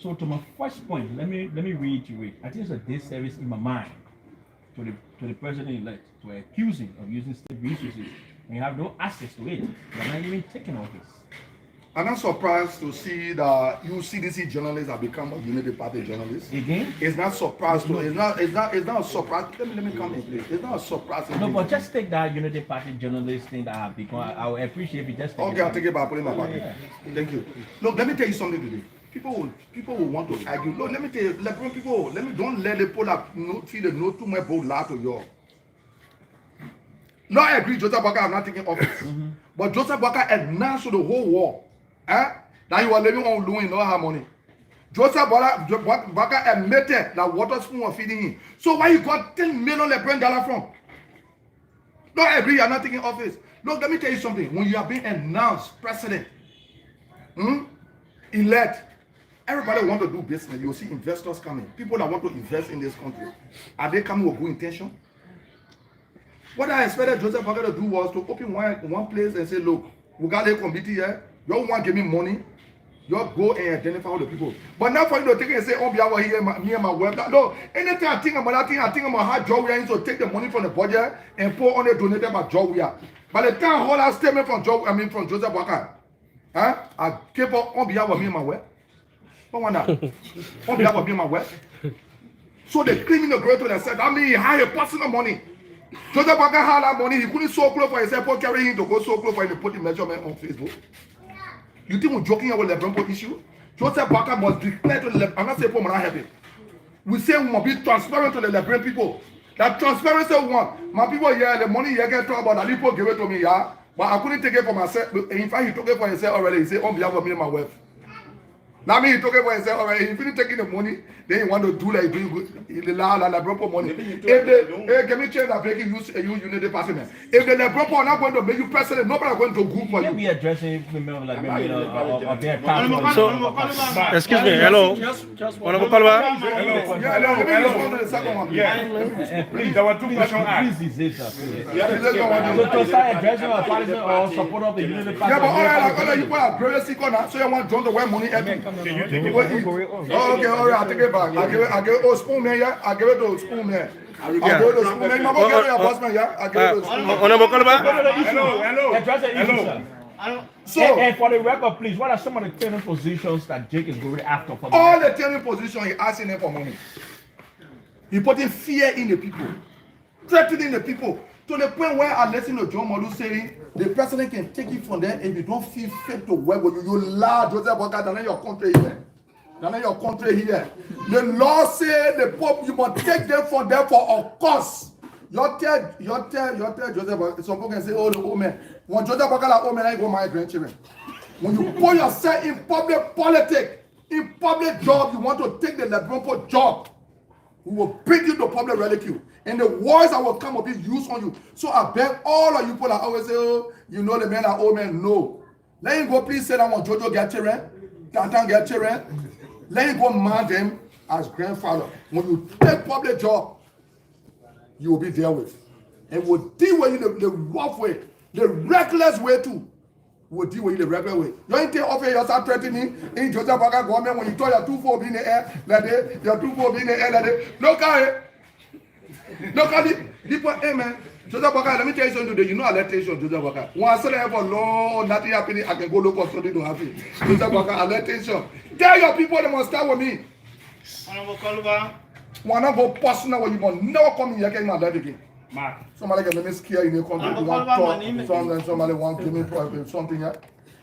So to my first point, let me reiterate. I think it's a disservice in my mind to the president-elect to accuse him of using state resources and you have no access to it. You're not even taking office. I'm not surprised to see that you CDC journalists have become a Unity Party journalists. Again? It's not surprised to. It's not a surprise. Let me come in, please. It's not a surprise. No, but just take that Unity Party journalist thing that have become. I would appreciate if you just take Okay, I'll take it back. Put it in my pocket. Yeah. Thank you. Look, let me tell you something today. People will want to argue. Look, let me tell you, Lebron people, don't let the pull up feel the no too much bold laugh to you. No, I agree, Joseph Boakai have not taken office. But Joseph Boakai announced to the whole world that he was living on loan, no have money. Joseph Boakai admitted that water spoon was feeding him. So why you got $10 million Liberian dollars from? No, I agree, you are not taking office. Look, let me tell you something. When you are being announced president, elect, everybody want to do business. You will see investors coming. People that want to invest in this country. Are they coming with good intention? What I expected Joseph Boakai to do was to open one place and say, look, we got a committee here. You want to give me money. You go and identify all the people. But now for you to take it and say, oh, here, me and my wife. No, anything I think about that thing, I think about how Joe we are to take the money from the budget and pour on the donated by Joe we are. By the time I hold that statement from from Joseph Boakai, I keep on behalf of me and my wife. What one that? On behalf of me and my wife. So the criminal great to themselves. I mean, he hired personal money. Joseph Boakai had that money. He couldn't sew clothes for himself or carry him to go sew clothes for him to put the measurement on Facebook. You think we're joking about the Lebron issue? Joseph Boakai must declare to the Lebron. I'm not saying we're not happy. We say we must be transparent to the Liberian people. That transparency we want. My people here, the money you get talk about, that people give it to me, yeah. But I couldn't take it for myself. In fact, he took it for himself already. He said, on behalf of me and my wife. Now me, he took it for himself already. If he didn't take the money, then he want to do like doing good. He Lebron money. If they, can me change that breaking use Unity Party. If the Lebron are not going to make you president, nobody are going to go for you. Can we addressing women like of their Excuse me, hello. Honorable Kolubah. Hello. Yeah, let me respond to the second one. Yeah. Please, there were two questions asked. So start addressing our partisan or support of the Unity Party. Yeah, but all right, you put a great sick on that, so you want John to wear money every. Can you take it? Oh, okay, all right, I'll take it back. I give it spoon man, yeah. I give it to spoon man. I give it to spoon man. Mama, give it your boss man, yeah. I give it to spoon man. Honorable Kolubah. Hello. So, and for the record, please, what are some of the tenant positions that Jake is going after? For all the telling position, he asking them for money. He putting fear in the people, threatening the people to the point where I listen to John Molu saying the president can take it from there if you don't feel fit to work with you. You lie, Joseph Boakai, that's not your country here. That's not your country here. The law says the Pope, you must take them from there for a cause. You tell Joseph Boakai, some people can say, oh, the old man. When Joseph Boakai like old man, I go my grandchildren. When you put yourself in public politics, in public job, you want to take the Lebron job. We will bring you to public ridicule. And the words that will come will be used on you. So I beg all of you people that always say, oh, you know the men are old men. No. Let him go please say that one Jojo get children. Tantan get children. Let him go mad them. as grandfather, when you take public job, you will be there with. And will deal with you the rough way, the reckless way too. Will deal with you the regular way. You ain't take offer yourself threatening in Joseph Baga government when you throw your 2-4 in the air like that, your 2-4 in the air like that. Look at it. Look at it. People, hey man, Joseph Baga, let me tell you something today. You know allocation, Joseph Baga. Once I say for long, nothing happening, I can go look for something to happen. Joseph Baga, allocation. Tell your people they must start with me. Honorable Kolubah. One of go personal when you want never come here again, my life again. Mark. Somebody can make me scared in the country. You want to talk, somebody want to give me something here.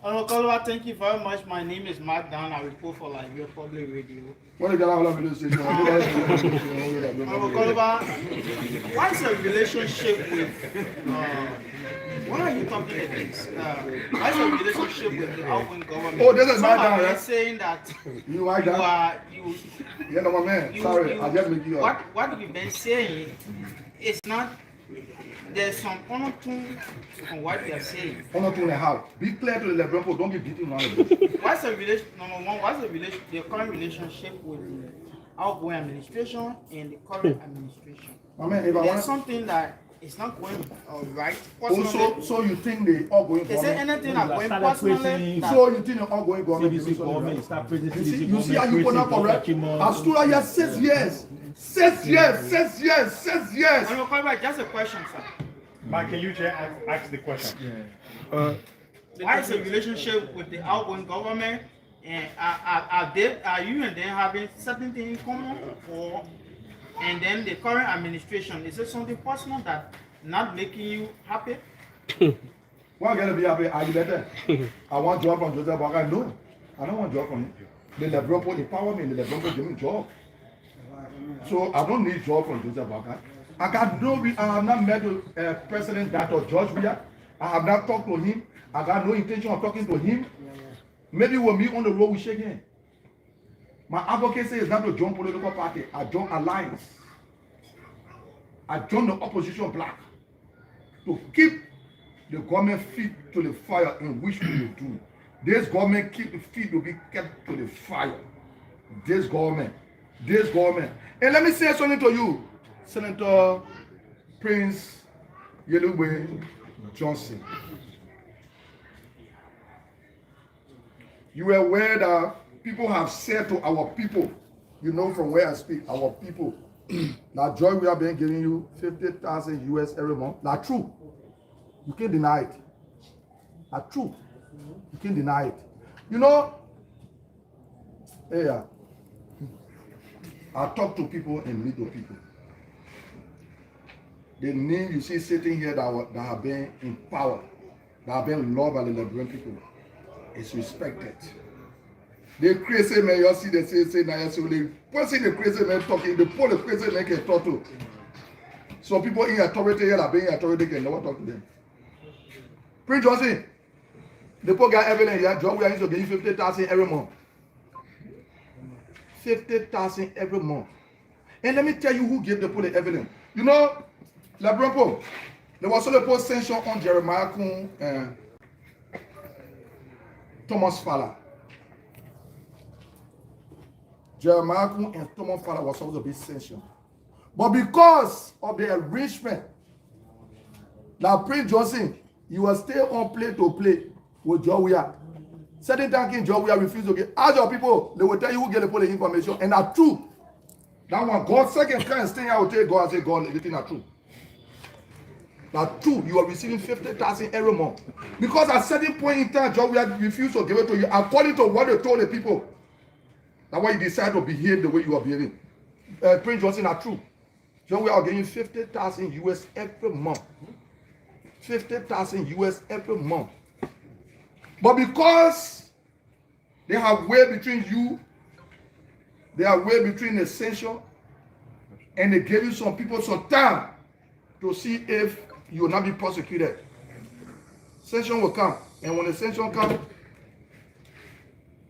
Honorable Kolubah, thank you very much. My name is Mark Down. I report for Liberia Public Radio. When you get out of the station, Honorable Kolubah, what's your relationship with why are you talking like this? What's your relationship with the outgoing government? Oh, this is Some my are right? saying that You like that? you Yeah, no, my man. Sorry, I just make you up. what you've been saying is not. There's some undertone on what you're saying. One two and a half. Be clear to the level, people. Don't be beating around the bush. What's the relation? Number one, what's the current relationship with the outgoing administration and the current administration? My man, if I There's want something that is not going right. so you think the outgoing Is there government? anything that going Started personally? praising- that- So you think the outgoing government? CDC government, start praising You see, CDC you see how you put up correct? I stood out here 6 years. 6 years, 6 years, 6 years. I'm calling back. Just a question, sir. Mark, can you ask the question? What is the relationship with the outgoing government? And are you and them having certain things in common, or and then the current administration, is it something personal that not making you happy? One gonna be happy, are you better? I want job from Joseph Baga. No, I don't want job from him. The Lebron empower me, the Lebron give me job. So I don't need job from Joseph Baga. I have not met the president that or George Weah. I have not talked to him. I got no intention of talking to him. Maybe we'll meet on the road, we shake hands. My advocacy is not to join political party. I join alliance. I join the opposition bloc to keep the government feet to the fire in which we will do. This government keep the feet to be kept to the fire. This government. And let me say something to you, Senator Prince Yellowe Johnson. You are aware that people have said to our people, you know from where I speak, our people, now Joy, we have been giving you 50,000 US every month. Not true. You can't deny it. Not true. You can't deny it. You know, yeah, I talk to people and meet the people. The name you see sitting here that have been in power, that have been loved by the Liberian people, is respected. The crazy man, you see, they say, now you see, the person the crazy man talking, the poor the crazy man can talk to. So people in authority here that being in authority can never talk to them. Prince Johnson, the poor guy evidence here, John, we are used to give 50,000 every month. 50,000 every month. And let me tell you who gave the poor the evidence. You know, Liberian Pope, there was also a post censure on Jeremiah Kun and Thomas Fowler. Jeremiah Kun and Thomas Fowler was supposed to be censured. But because of the arrangement, now Prince Johnson, he was still on play to play with Joe Weah. Certain times Joe Weah refused to get. Ask your people, they will tell you who get the police information. And that's true. That one, God's second kind of thing, I will tell God, I say, God, everything is true. That's true. You are receiving 50,000 every month. Because at certain point in time, Joe Weah refused to give it to you according to what they told the people. That's why you decide to behave the way you are behaving. Prince Johnson are true. Joe Weah are getting 50,000 US every month. 50,000 US every month. But because they have way between you, they are way between essential, and they gave you some people some time to see if you will not be prosecuted. Sanction will come, and when the sanction comes,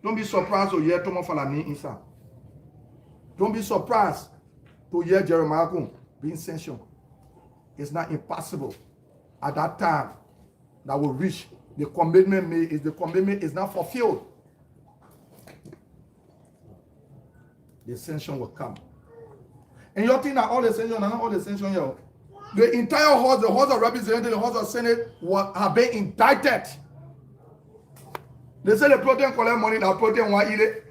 don't be surprised to hear Thomas Falani inside. Don't be surprised to hear Jeremiah Kun being sanctioned. It's not impossible at that time that will reach the commitment made. Is the commitment is not fulfilled. the sanction will come. And you think that all the sanction, not all the sanction here. The entire House, the House of Representatives, the House of Senate have been indicted. They say the protein collect money, that protein want eat it.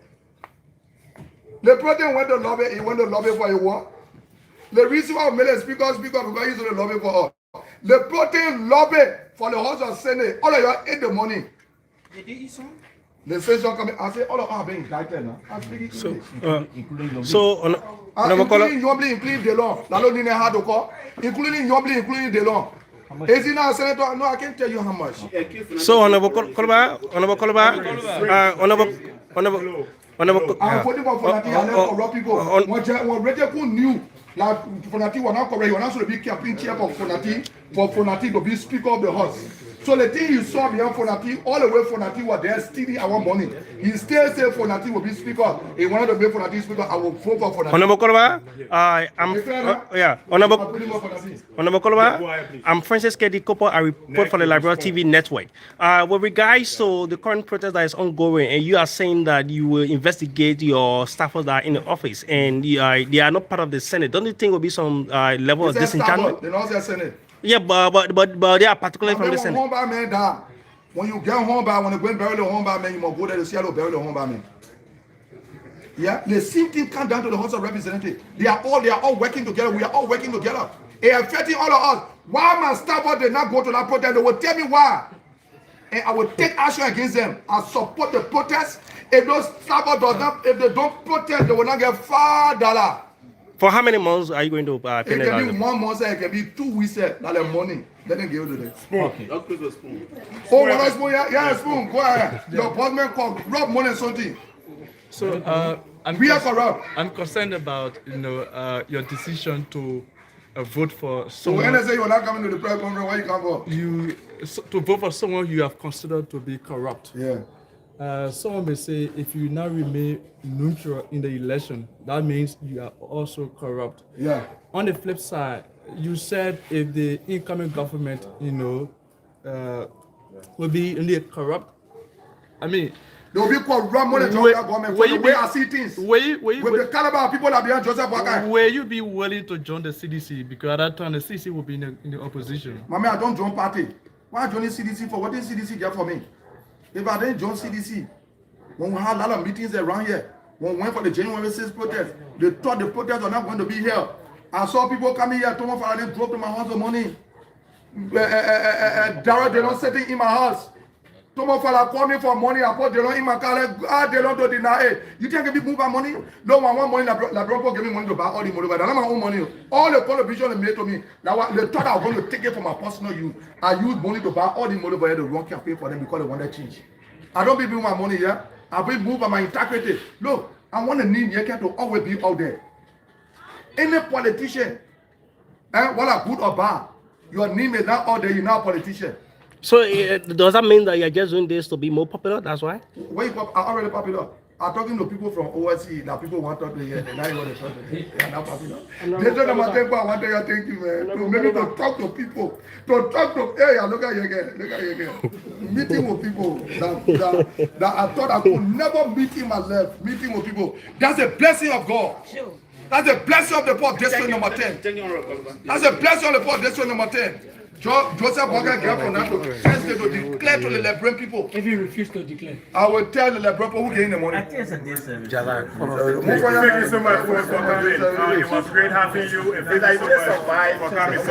The protein went to lobby, he went to lobby for a war. The reason why we made a speaker because he's going to lobby for us. The protein lobby for the House of Senate, all of you ate the money. Did you eat some? The sanction coming, I say all of us have been indicted now. I speak English. Including Including Yobli, including the law. Including Yobli, including the law. Is he not a senator? No, I can't tell you how much. So, Honorable Kolubah, I'm voting for Fonati and then corrupt people. When Rejeko knew like Fonati was not correct, he was not supposed to be campaign chair for Fonati to be Speaker of the House. So the thing you saw behind Fonati, all the way Fonati was there stealing our money. He still said Fonati will be Speaker. He wanted to make Fonati Speaker. I will vote for Fonati. Honorable Kolubah, Honorable Kolubah, I'm Francis Kedi Kopo. I report for the Liberia TV network. With regards to the current protest that is ongoing, and you are saying that you will investigate your staffers that are in the office, and they are not part of the Senate. Don't you think will be some level of disenchantment? They don't say Senate. Yeah, but they are particularly from the Senate. When you get home by, when you go and bury the home by man, you must go there to see how to bury the home by man. Yeah, the same thing come down to the House of Representatives. They are all working together. We are all working together. It affecting all of us. Why my staff did not go to that protest? They will tell me why. And I will take action against them. I support the protest. If those staff does not, if they don't protest, they will not get $5. For how many months are you going to it can be 1 month, it can be 2 weeks, like the money. Let them give it to them. Okay. Spoon. Oh, what a spoon? Yeah, spoon. Go ahead. Your postman call, rub money and something. So I'm concerned about your decision to vote for So someone. when they say you're not coming to the press conference, where you come for? To vote for someone you have considered to be corrupt. Yeah. Someone may say if you now remain neutral in the election, that means you are also corrupt. Yeah. On the flip side, you said if the incoming government, will be only corrupt. I mean, There will be corrupt money to that government for the way I see things. With the caliber of people that behind Joseph Boakai. Will you be willing to join the CDC? Because at that time the CDC will be in the opposition. Mommy, I don't join party. Why join the CDC for? What did CDC get for me? If I didn't join CDC, when we had a lot of meetings around here, when we went for the January 6th protest, they thought the protests are not going to be here. I saw people coming here, Thomas Faraday drove to my house of money. Darrell, they don't sitting in my house. Thomas Faraday called me for money, I put Delon in my car, they don't deny it. You think I can move my money? No one want money, LeBron gave me money to buy all the money, but I don't have my own money. All the contribution they made to me, they thought I was going to take it for my personal use. I used money to buy all the money, but the wrong campaign for them because they wanted change. I don't be moving my money here. I be moved by my integrity. Look, I want the name Yekeh to always be out there. Any politician, whether good or bad, your name is not out there, you're not a politician. So does that mean that you're just doing this to be more popular? That's why? Where you pop, I already popular. I'm talking to people from OSC that people want to talk to here. They now want to talk to me. They are not popular. They don't want to I want to thank you, man. To maybe to talk to people. To talk to, hey, look at Yekeh. Look at Yekeh. Meeting with people that I thought I could never meet in my life. Meeting with people. That's a blessing of God. That's a blessing of the poor district number 10. That's a blessing of the poor district number 10. Joseph Boakai get from that to declare to the Liberian people. If you refuse to declare, I will tell the Liberian people who gain the money. I think it's a disservice. Thank you so much for coming. It was great having you. And thank you so much for coming.